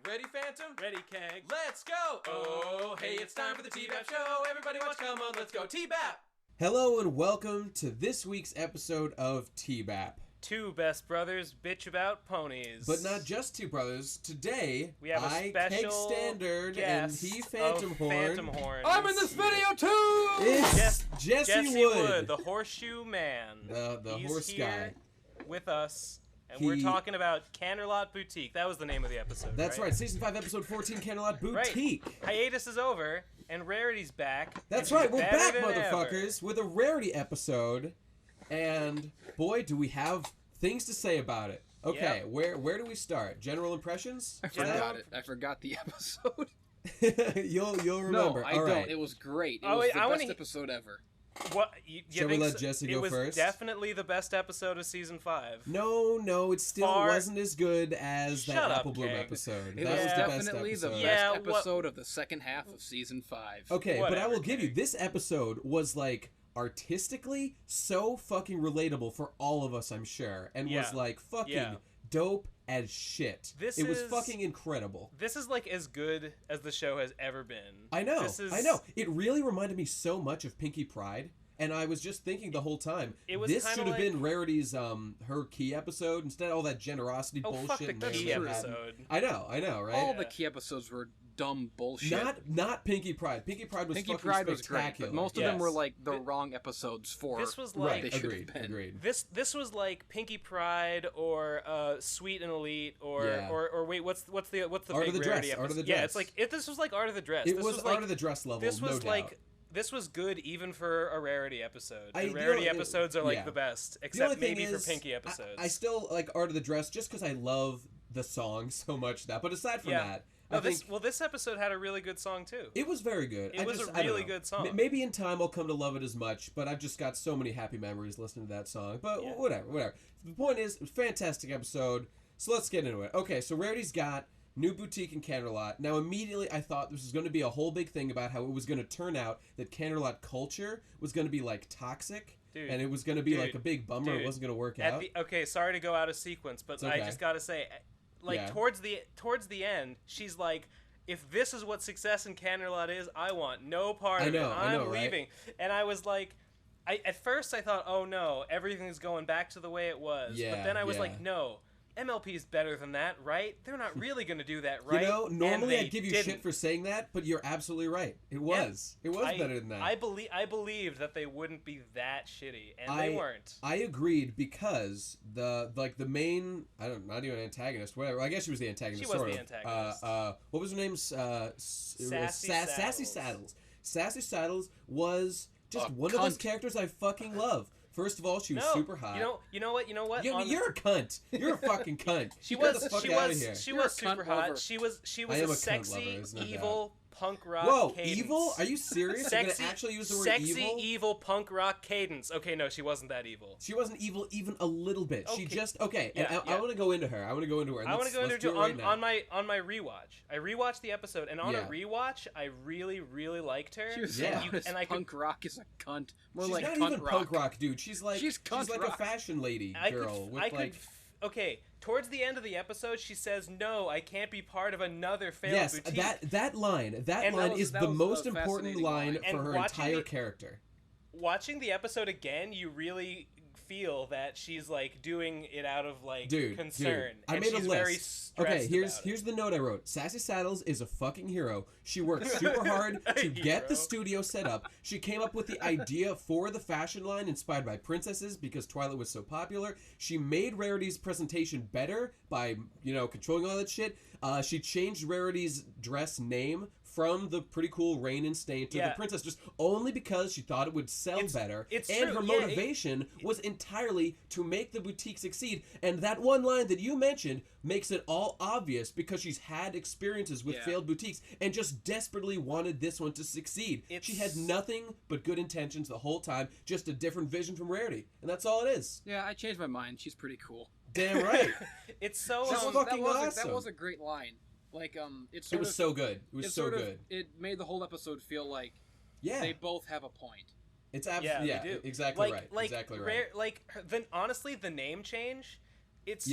Ready, Phantom? Ready, Keg. Let's go! Oh, hey, it's time for the TBBAP show. Everybody watch, come on, let's go. TBBAP! Hello and welcome to this week's episode of TBBAP. Two best brothers bitch about ponies. But not just two brothers. Today, we have a Keg special Standard and guest he Phantom of Horn. Phantom Horn. I'm in this video too! It's Jesse Wood. the Horseshoe Man. The He's horse here guy. with us. And we're talking about Canterlot Boutique. That was the name of the episode. That's right. Season 5, Episode 14, Canterlot Boutique. Right. Hiatus is over, and Rarity's back. That's right. We're back, than motherfuckers, ever. with a Rarity episode. And boy, do we have things to say about it. Okay, Yep. where do we start? General impressions? I forgot it. I forgot the episode. You'll remember. No, I All don't. right. It was great. It Oh, was wait, the I best wanna episode ever. What? You Shall we think let Jesse go first? It was definitely the best episode of Season 5. No, it still wasn't as good as that Shut up, Apple Bloom Keg. episode. It That was was the definitely best the episode. Yeah, best episode of the second half of Season 5. Okay, but I Whatever, will give you, Keg. this episode was like artistically so fucking relatable for all of us, I'm sure, and was like fucking dope as shit. It was fucking incredible. This is like as good as the show has ever been. I know. It really reminded me so much of Pinky Pride. And I was just thinking the whole time, this should have been Rarity's her key episode instead of all that generosity bullshit. Fuck the key episode. I know, right? All the key episodes were dumb bullshit. Not Pinky Pride. Pinky Pride was Pinky fucking Pride was great, spectacular. but most of them were like the wrong episodes for This was what like they should have been. Agreed. This was like Pinky Pride or Sweet and Elite or wait, what's the Art big of the Rarity Dress, episode? Art of the Yeah, Dress. it's like this was like Art of the Dress. It this was like, Art of the Dress level. This was no like. doubt. This was good even for a Rarity episode. And The Rarity only- episodes are like yeah. the best, The except only thing maybe is, for Pinky episodes. I still like Art of the Dress just because I love the song so much. But aside from that, No, I think this episode had a really good song too. it was very good. It was a really good song. Maybe in time I'll come to love it as much, but I've just got so many happy memories listening to that song. But whatever. The point is, fantastic episode. So let's get into it. Okay, so Rarity's got new boutique in Canterlot. Now, immediately I thought this was going to be a whole big thing about how it was going to turn out that Canterlot culture was going to be like toxic. Dude, and it was going to be like a big bummer. It wasn't going to work out. Okay, sorry to go out of sequence, but okay. I just got to say, like towards the end, she's like, if this is what success in Canterlot is, I want no part of it. I'm leaving. Right? And I was like, at first I thought, oh no, everything's going back to the way it was. Yeah, but then I was like, no. MLP is better than that, right? They're not really going to do that, right? You know, normally I'd give you shit for saying that, but you're absolutely right. It was. It was better than that. I believed that they wouldn't be that shitty, and they weren't. I agreed because the main not even antagonist, whatever. I guess she was the antagonist. She was sort the of. antagonist. What was her name? Sassy Saddles. Sassy Saddles was just one of those characters I fucking love. First of all, she was super hot. You know what? You're a cunt. You're a fucking cunt. She Get was the fuck out of here. She was super hot. lover. She was I am a a cunt sexy, lover, no evil doubt. punk rock Whoa, cadence. evil? Are you serious? You're gonna actually use the word evil? Sexy, evil punk rock cadence. Okay, no, she wasn't that evil. She wasn't evil even a little bit. Okay. She just and Yeah. I want to go into her. I want to go into her. I want to go into her too right on my rewatch. I rewatched the episode, and on a rewatch, I really, really liked her. She was punk rock is a cunt. More she's like not cunt even rock. punk rock, dude. She's like cunt a fashion lady girl. Okay, towards the end of the episode, she says, "No, I can't be part of another failed boutique." that line is the most important line for her entire character. Watching the episode again, you really feel that she's like doing it out of like concern. I and made she's a very list. stressed Here's the note I wrote. Sassy Saddles is a fucking hero. She worked super hard to get the studio set up. She came up with the idea for the fashion line inspired by princesses because Twilight was so popular. She made Rarity's presentation better by controlling all that shit. She changed Rarity's dress name from the pretty cool Rain and Stain to the princess just only because she thought it would sell better. It's and true. her motivation was entirely to make the boutique succeed. And that one line that you mentioned makes it all obvious because she's had experiences with failed boutiques and just desperately wanted this one to succeed. She had nothing but good intentions the whole time, just a different vision from Rarity. And that's all it is. Yeah, I changed my mind. She's pretty cool. Damn right. It's so fucking awesome. That was a great line. Like it was so good. It was so good. It made the whole episode feel like they both have a point. It's absolutely they do. Exactly right. Exactly right. Honestly, the name change it's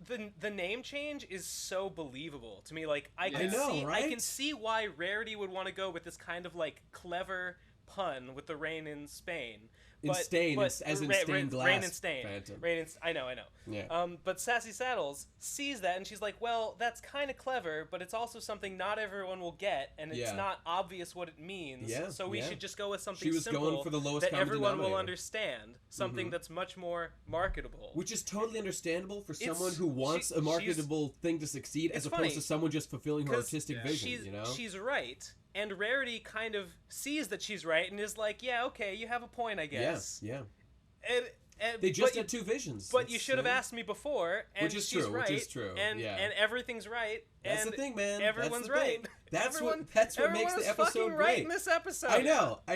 the name change is so believable to me. Like I can see why Rarity would want to go with this kind of like clever pun with the rain in Spain. In stain, as in stained glass. Rain and stain. Phantom. I know. Yeah. But Sassy Saddles sees that and she's like, well, that's kind of clever, but it's also something not everyone will get, and it's not obvious what it means. Yeah. So we should just go with something simple going for the lowest that common everyone will denominator. Understand. Something that's much more marketable. Which is totally understandable for someone who wants a marketable thing to succeed, as opposed to someone just fulfilling her artistic vision. You know, she's right. And Rarity kind of sees that she's right and is like, yeah, okay, you have a point, I guess. Yeah. And they just had two visions. But you should have asked me before, and which is she's true, right. Which is true. And everything's right. That's and the thing, man. Everyone's right. That's what makes the episode great. Right in this episode. I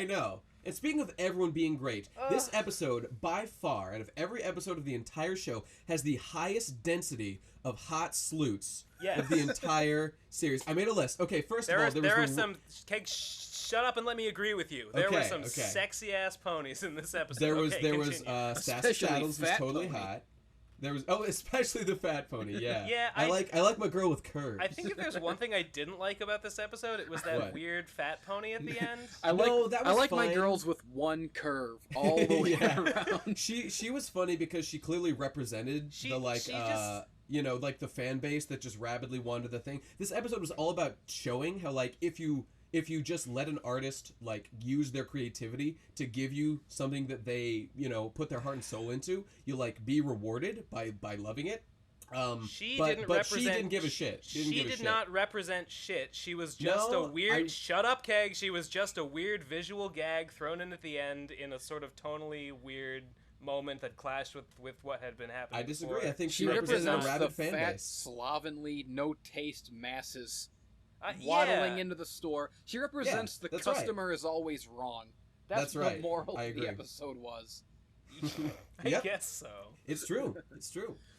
know. And speaking of everyone being great, this episode, by far, out of every episode of the entire show, has the highest density of hot sleuths of the entire series. I made a list. Okay, first of all, there were some... Shut up and let me agree with you. There were some sexy-ass ponies in this episode. There was Sassy Saddles was totally hot. There was especially the fat pony. Yeah. Yeah. I like my girl with curves. I think if there's one thing I didn't like about this episode, it was that weird fat pony at the end. I like my girls with one curve all the way around. She was funny because she clearly represented the fan base that just rabidly wanted the thing. This episode was all about showing how like if you just let an artist like use their creativity to give you something that they, put their heart and soul into, you like be rewarded by loving it. She didn't give a shit. She did not represent shit. She was just a weird... Shut up, Keg. She was just a weird visual gag thrown in at the end in a sort of tonally weird moment that clashed with what had been happening I disagree. Before. I think she represents a rabid fan fat, base. slovenly, no-taste masses waddling into the store. She represents the customer is always wrong. That's what the moral of the episode was. I guess so. It's true.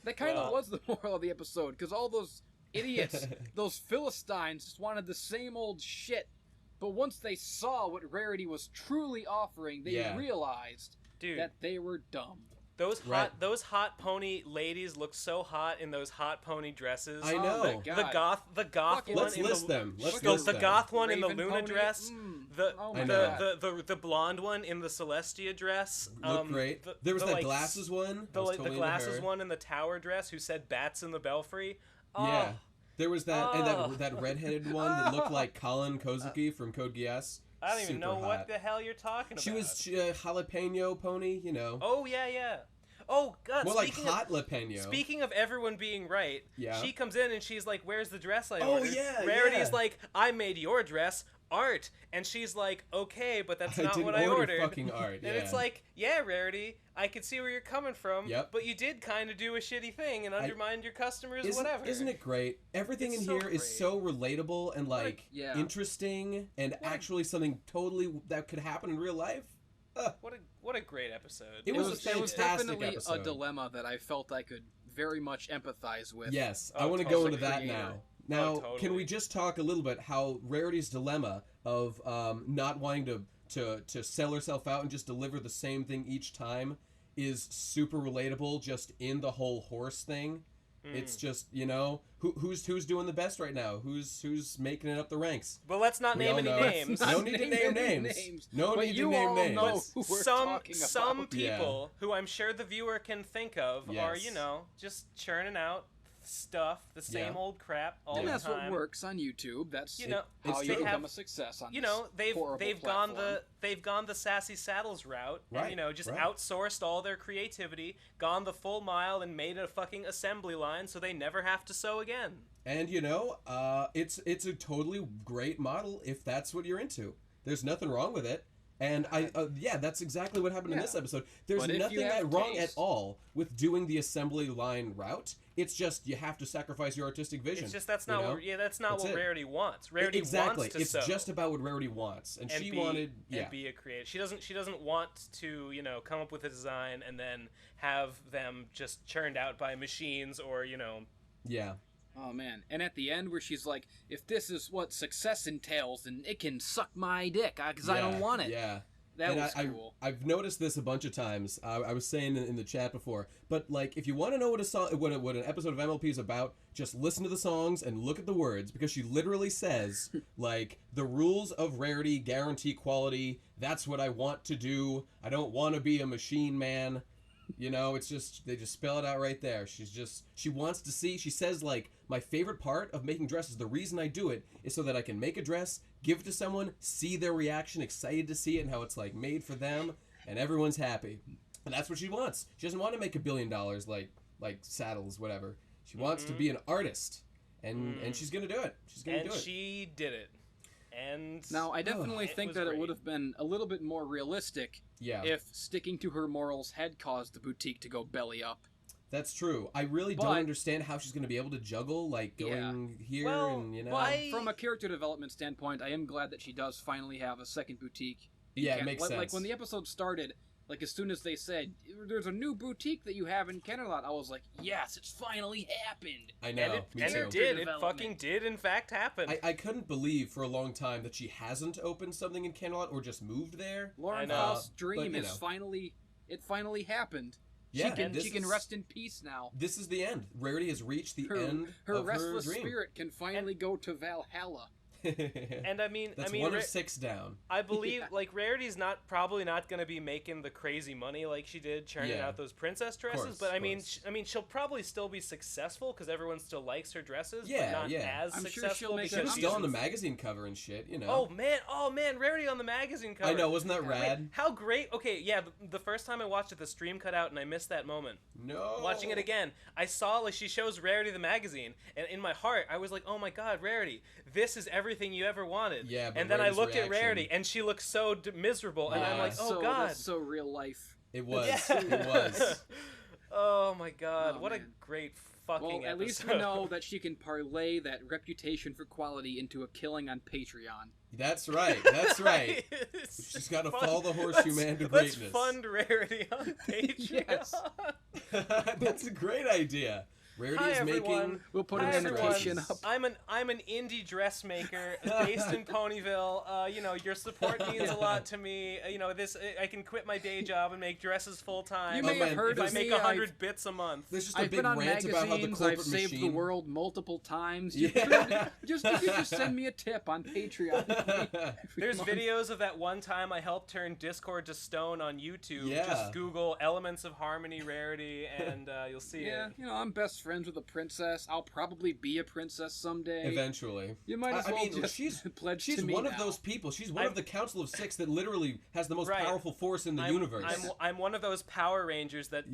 That kind of was the moral of the episode, because all those idiots, those Philistines, just wanted the same old shit. But once they saw what Rarity was truly offering, they realized that they were dumb. Those hot pony ladies look so hot in those hot pony dresses. I know. The goth one. Let's list them. The goth one in the Luna pony dress. The blonde one in the Celestia dress. Look great. There was that glasses one. The glasses one in the tower dress who said bats in the belfry. Oh. Yeah. There was that and that redheaded one that looked like Colin Kozuki from Code Geass. I don't even know what the hell you're talking about. She was jalapeno pony, Oh, yeah. Oh, God. More like hot jalapeno. Speaking of everyone being right, she comes in and she's like, where's the dress I ordered? Oh, yeah, Rarity's like, I made your dress. Art. And she's like, okay, but that's not what I ordered. Fucking art, and it's like, yeah, Rarity, I could see where you're coming from, but you did kind of do a shitty thing and undermined your customers, whatever. Isn't it great? Everything in here is so relatable and interesting and actually something totally that could happen in real life. What a great episode. It was definitely episode. A dilemma that I felt I could very much empathize with. Yes, I want to go into that now. Now, can we just talk a little bit how Rarity's dilemma of not wanting to sell herself out and just deliver the same thing each time is super relatable just in the whole horse thing. It's just, who's doing the best right now? Who's making it up the ranks? But let's not name any names. No need to name names. No need to name names. Some people who I'm sure the viewer can think of are, just churning out stuff, the same old crap all the time. And that's what works on YouTube. That's how you become a success on this they've gone the Sassy Saddles route, and just outsourced all their creativity, gone the full mile, and made a fucking assembly line so they never have to sew again. And it's a totally great model if that's what you're into. There's nothing wrong with it. And that's exactly what happened in this episode. There's nothing wrong at all with doing the assembly line route. It's just you have to sacrifice your artistic vision. It's just that's not what Rarity wants. Rarity exactly. wants to sew. It's just about what Rarity wants, and she wanted and be a creator. She doesn't want to come up with a design and then have them just churned out by machines or Yeah. Oh, man. And at the end where she's like, if this is what success entails, then it can suck my dick, because I don't want it. Yeah. That was cool. I've noticed this a bunch of times. I was saying in the chat before, but like, if you want to know what an episode of MLP is about, just listen to the songs and look at the words, because she literally says like, the rules of Rarity guarantee quality. That's what I want to do. I don't want to be a machine man. You know, it's just, they just spell it out right there. She wants to see, she says, like, my favorite part of making dresses, the reason I do it is so that I can make a dress, give it to someone, see their reaction, excited to see it and how it's, like, made for them, and everyone's happy. And that's what she wants. She doesn't want to make $1 billion like Saddles, whatever. She wants to be an artist, and she's gonna do it. She's gonna do it. And she did it. And now, I definitely think that it would have been a little bit more realistic if sticking to her morals had caused the boutique to go belly up. That's true. I really don't understand how she's going to be able to juggle, like, going here and, you know. But from a character development standpoint, I am glad that she does finally have a second boutique. Yeah, it makes sense. Like, when the episode started, like, as soon as they said, there's a new boutique that you have in Canterlot, I was like, yes, it's finally happened. I know, and it did. It fucking did, in fact, happen. I couldn't believe for a long time that she hasn't opened something in Canterlot or just moved there. Lauren Faust's dream is finally happened. Yeah, she can rest in peace now. This is the end. Rarity has reached the end her of restless her dream. spirit can finally go to Valhalla. And I mean, one of 6 down. I believe like Rarity's probably not going to be making the crazy money like she did churning out those princess dresses. But I mean, she'll probably still be successful because everyone still likes her dresses. Yeah, but not as I'm successful. Sure she'll make she was still on the magazine cover and shit. You know. Oh man, Rarity on the magazine cover. I know, wasn't that rad? Wait, how great! Okay, yeah, the first time I watched it, the stream cut out and I missed that moment. No. Watching it again, I saw like she shows Rarity the magazine, and in my heart, I was like, oh my god, Rarity, this is everything you ever wanted. Yeah, but and then Rarity's I looked reaction. at Rarity, and she looked so miserable, and I'm like, oh god, that's so real life. It was. Yeah. It was. Oh my god, what a great fucking episode. At least we know that she can parlay that reputation for quality into a killing on Patreon. That's right. That's right. She's got to follow the Horseshoe Man to greatness. Let's fund Rarity on Patreon. Yes. That's a great idea. Rarity is making. We'll put an annotation up. I'm an indie dressmaker based in Ponyville. You know, your support means a lot to me. You know, I can quit my day job and make dresses full time. You may have heard if I make 100 bits a month. There's just a big rant about how the corporate I've saved machine. the world multiple times. Yeah. You just send me a tip on Patreon. There's videos of that one time I helped turn Discord to stone on YouTube. Yeah. Just Google Elements of Harmony Rarity and you'll see it. Yeah, you know, I'm best friends with a princess. I'll probably be a princess someday. Eventually. You might as well just pledge she's to me one now. of those people. She's one of the Council of 6 that literally has the most powerful force in the universe. I'm one of those Power Rangers that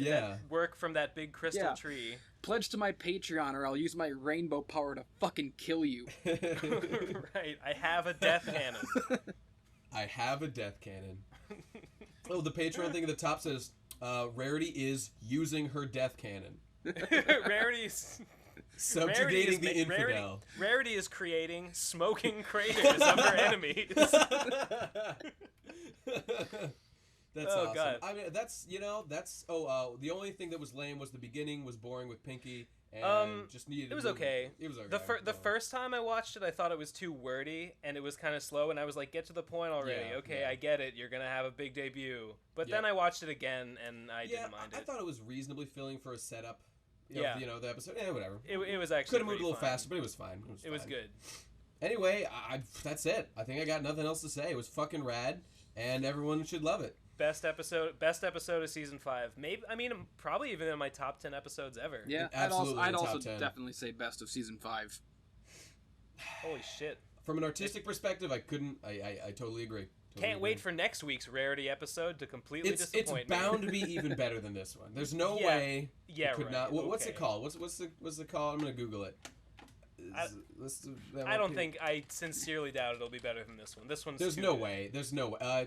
work from that big crystal tree. Pledge to my Patreon or I'll use my rainbow power to fucking kill you. Right. I have a death cannon. I have a death cannon. Oh, the Patreon thing at the top says, Rarity is using her death cannon. Rarity's subjugating the infidel. Rarity is creating smoking craters of her enemies. That's awesome. God. I mean, the only thing that was lame was the beginning was boring with Pinky. And just needed. It was okay. It was okay. The first time I watched it, I thought it was too wordy and it was kind of slow. And I was like, "Get to the point already." Yeah, I get it. You're gonna have a big debut. But then I watched it again and I didn't mind it. I thought it was reasonably filling for a setup. The episode. Whatever. It was actually could have moved a little faster, but it was fine. It was good. Anyway, that's it. I think I got nothing else to say. It was fucking rad, and everyone should love it. Best episode of season 5. Maybe probably even in my top 10 episodes ever. Yeah, I'd also definitely say best of season 5. Holy shit! From an artistic perspective, I couldn't. I totally agree. Can't wait for next week's Rarity episode to completely disappoint me. It's bound to be even better than this one. There's no way. Yeah, it could not. What's it called? What's the call? I'm gonna Google it. I sincerely doubt it'll be better than this one. This one's There's no way.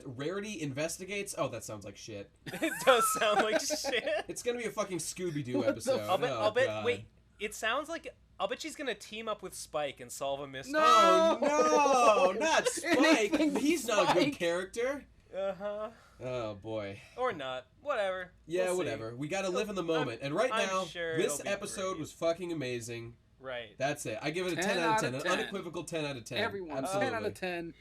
Rarity investigates. Oh, that sounds like shit. It does sound like shit. It's gonna be a fucking Scooby-Doo episode. I'll bet. Wait, it sounds like. I'll bet she's gonna team up with Spike and solve a mystery. No, not Spike. He's not a good character. Uh-huh. Oh boy. Or not. Whatever. Yeah, whatever. We gotta live in the moment. And right now, this episode was fucking amazing. Right. That's it. I give it a 10 out of 10. An unequivocal 10 out of 10. Everyone, absolutely. 10 out of 10.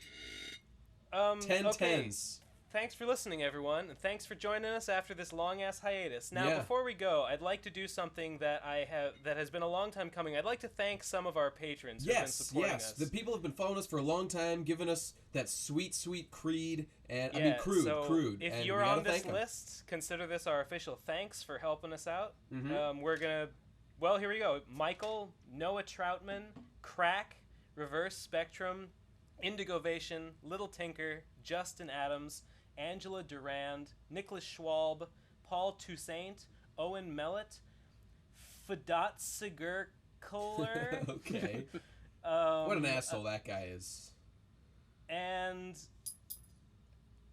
10 tens. thanks for listening, everyone, and thanks for joining us after this long-ass hiatus. Now, before we go, I'd like to do something that has been a long time coming. I'd like to thank some of our patrons who've been supporting us. The people have been following us for a long time, giving us that sweet, sweet creed, and crude. If you're on this list, consider this our official thanks for helping us out. We're gonna, well, here we go. Michael, Noah Troutman, Crack, Reverse Spectrum, Indigovation, Little Tinker, Justin Adams, Angela Durand, Nicholas Schwalb, Paul Toussaint, Owen Mellett, Fadat Sigurkler. Okay. What an asshole that guy is. And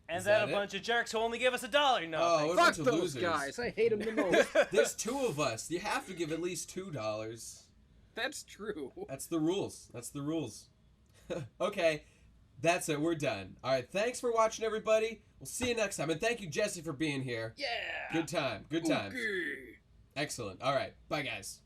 then a bunch of jerks who only give us $1. No, fuck those guys. I hate them the most. There's 2 of us. You have to give at least $2. That's true. That's the rules. Okay, that's it. We're done. All right, thanks for watching, everybody. We'll see you next time. And thank you, Jesse, for being here. Yeah. Good time. Good times. Okay. Excellent. All right. Bye, guys.